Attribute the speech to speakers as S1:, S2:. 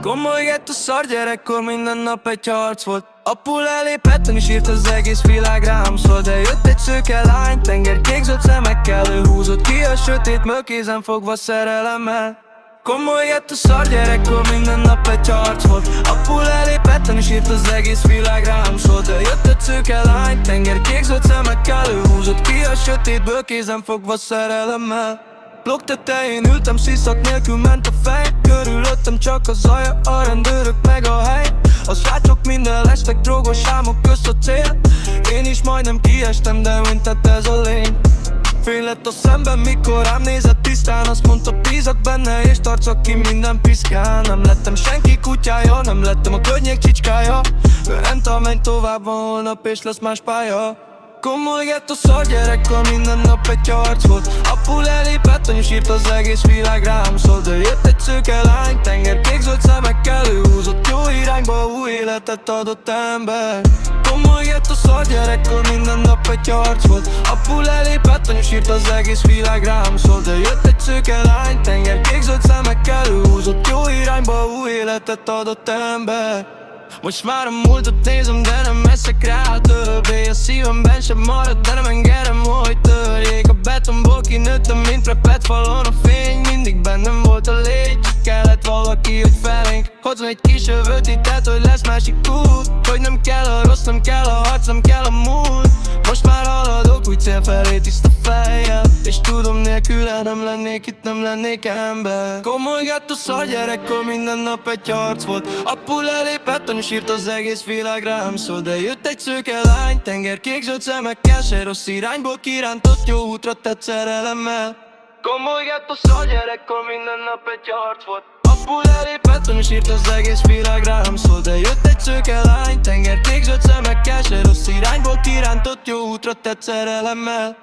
S1: Komoly gett a szar gyerekkor, minden nap egy harc volt. Apu lelépett, és írt az egész világ rám szól. De jött egy szőke lány, tengerkék zöld szemekkel. Ő húzott ki a sötét kézen fogva szerelemmel. Komoly gett a szar gyerekkor, minden nap egy harc volt. Apu lelépett, és írt az egész világ rám szól. De jött egy szőke lány, tengerkék zöld szemekkel. Ő húzott ki a sötétből, kézen fogva szerelemmel. Blokk tetején ültem, sziszak nélkül ment a fej. Körülöttem csak a zaja, a rendőrök meg a hely. A srácok minden lestek, drogos álmok közt a cél. Én is majdnem kiestem, de öntett ez a lény. Fény lett a szemben, mikor rám nézett tisztán. Azt mondta, bízok benne, és tartsak ki minden piszkán. Nem lettem senki kutyája, nem lettem a környék csicskája. Verenta, menj tovább, van holnap és lesz más pálya. Komoly gett a szar gyerekkor, minden nap egy harc volt. Apu lelépett, és írt az egész világ rám szól. De jött egy szőke lány, tengerkék zöld szemekkel. Ő húzott jó irányba, új életet adott ember. Komoly gett a szar gyerekkor, minden nap egy harc volt. Apu lelépett, és írt az egész világ rám szól. De jött egy szőke lány, tengerkék zöld szemekkel. Ő húzott jó irányba, új életet adott ember. Most már a múltat nézem, de nem eszek rá többé. A szívemben sem marad, de nem engedem, hogy törjék. A betonból kinőttem, mint repett falon a fény. Mindig bennem volt a légy, kellett valaki, hogy felénk hozzon egy kis övötítet, hogy lesz másik út. Hogy nem kell a rossz, nem kell a harc, nem kell a múlt. Most már haladok úgy cél felé tiszta fejjel. És tudom, nélküle nem lennék itt, nem lennék ember. Komoly gett a szar gyerekkor, minden nap egy harc volt. Apu lelépett, és írt az egész világ rám szól. De jött egy szőke lány, tengerkék zöld szemekkel. Se rossz irányból kirántott, jó útra tett szerelemmel. Komoly gett a szar gyerekkor, minden nap egy harc volt. Apu lelépett, és írt az egész világ rám szól. De jött egy szőke lány, tengerkék zöld szemekkel. Se rossz irányból kirántott, jó útra tett szerelemmel.